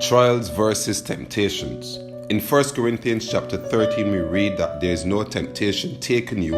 Trials versus temptations. In 1 Corinthians chapter 13, we read that there is no temptation taken you,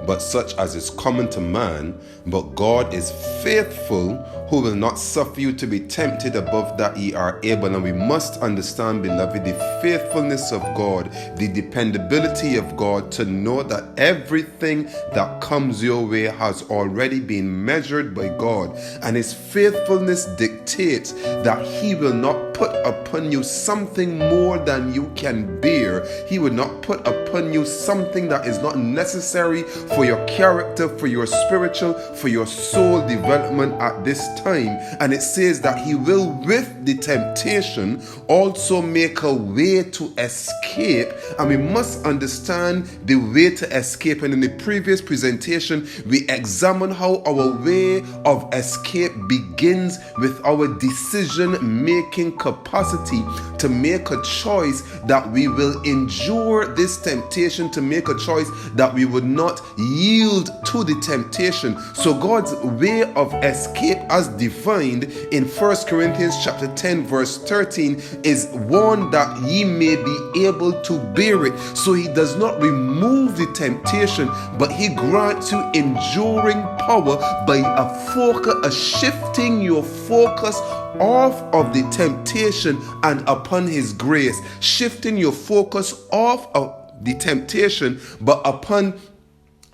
but such as is common to man. But God is faithful, who will not suffer you to be tempted above that ye are able. And we must understand, beloved, the faithfulness of God, the dependability of God, to know that everything that comes your way has already been measured by God. And His faithfulness dictates that He will not put upon you something more than you can bear. He will not put upon you something that is not necessary for your character, for your spiritual, for your soul development at this time. And it says that He will, with the temptation, also make a way to escape. And we must understand the way to escape. And in the previous presentation, we examined how our way of escape begins with our decision-making capacity to make a choice that we will endure this temptation, to make a choice that we would not yield to the temptation. So God's way of escape, as defined in 1 Corinthians chapter 10 verse 13, is one that ye may be able to bear it. So He does not remove the temptation, but He grants you enduring power by a shifting your focus off of the temptation and upon His grace. Shifting your focus off of the temptation but upon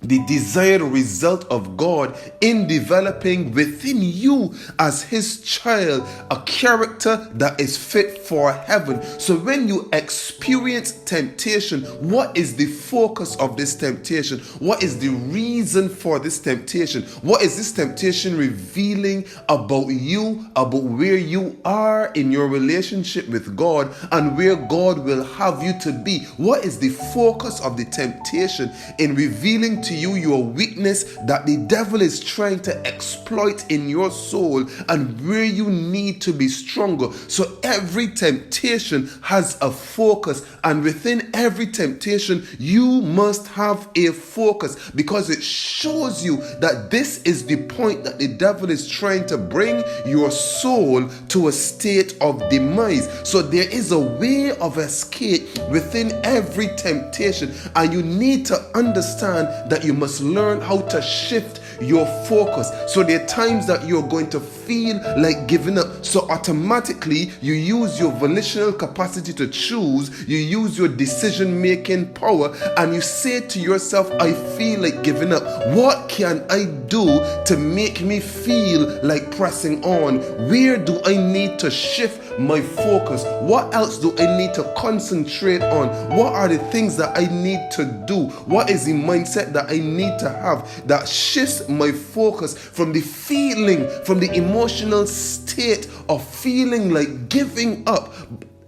the desired result of God in developing within you as His child a character that is fit for heaven. So when you experience temptation, what is the focus of this temptation? What is the reason for this temptation? What is this temptation revealing about you, about where you are in your relationship with God and where God will have you to be? What is the focus of the temptation in revealing to you your weakness that the devil is trying to exploit in your soul and where you need to be stronger? So every temptation has a focus, and within every temptation you must have a focus, because it shows you that this is the point that the devil is trying to bring your soul to a state of demise. So there is a way of escape within every temptation, and you need to understand that you must learn how to shift your focus. So there are times that you're going to feel like giving up. So automatically you use your volitional capacity to choose, you use your decision-making power, and you say to yourself, I feel like giving up. What can I do to make me feel like pressing on? Where do I need to shift my focus? What else do I need to concentrate on? What are the things that I need to do? What is the mindset that I need to have that shifts my focus from the feeling, from the emotional state of feeling like giving up,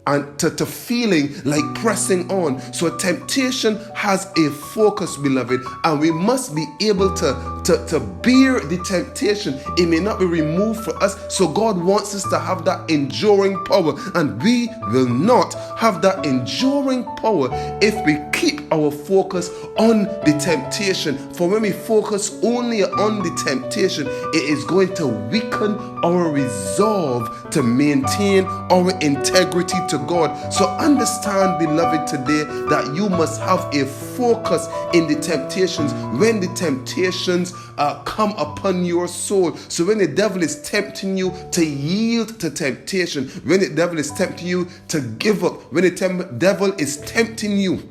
and to feeling like pressing on? So temptation has a focus, beloved, and we must be able to bear the temptation. It may not be removed for us. So God wants us to have that enduring power, and we will not have that enduring power if we keep our focus on the temptation. For when we focus only on the temptation, it is going to weaken our resolve to maintain our integrity to God. So understand, beloved, today that you must have a focus in the temptations when the temptations come upon your soul. So when the devil is tempting you to yield to temptation, when the devil is tempting you to give up, when the devil is tempting you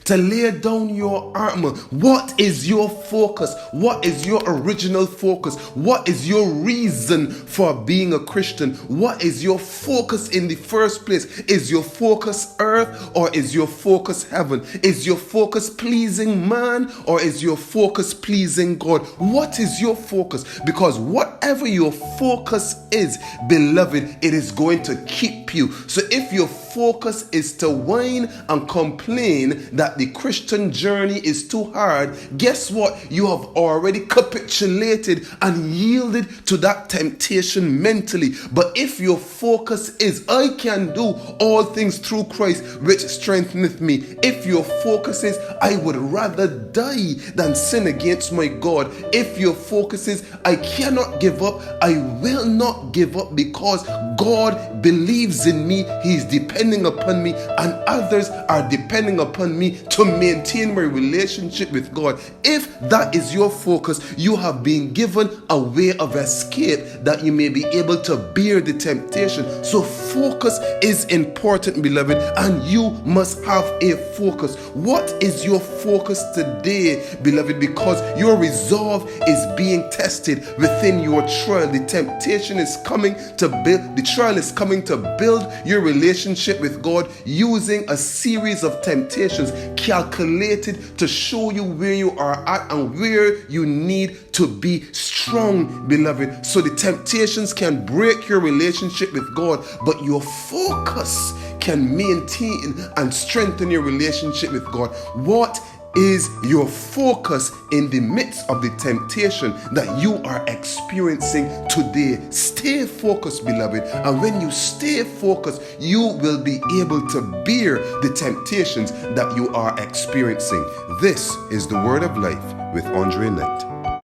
to lay down your armor, what is your focus? What is your original focus? What is your reason for being a Christian? What is your focus in the first place? Is your focus earth, or is your focus heaven? Is your focus pleasing man, or is your focus pleasing God? What is your focus? Because whatever your focus is, beloved, it is going to keep you. So if your focus is to whine and complain, that the Christian journey is too hard, guess what? You have already capitulated and yielded to that temptation mentally. But if your focus is, I can do all things through Christ which strengtheneth me. If your focus is, I would rather die than sin against my God. If your focus is, I cannot give up, I will not give up because God believes in me, He's depending upon me, and others are depending upon me to maintain my relationship with God. If that is your focus, you have been given a way of escape that you may be able to bear the temptation. So focus is important, beloved, and you must have a focus. What is your focus today, beloved? Because your resolve is being tested within your trial. The temptation is coming to build, the trial is coming to build your relationship with God using a series of temptations calculated to show you where you are at and where you need to be strong, beloved. So the temptations can break your relationship with God, but your focus can maintain and strengthen your relationship with God. What is your focus in the midst of the temptation that you are experiencing today? Stay focused, beloved, and when you stay focused, you will be able to bear the temptations that you are experiencing. This is the Word of Life with Andre Knight.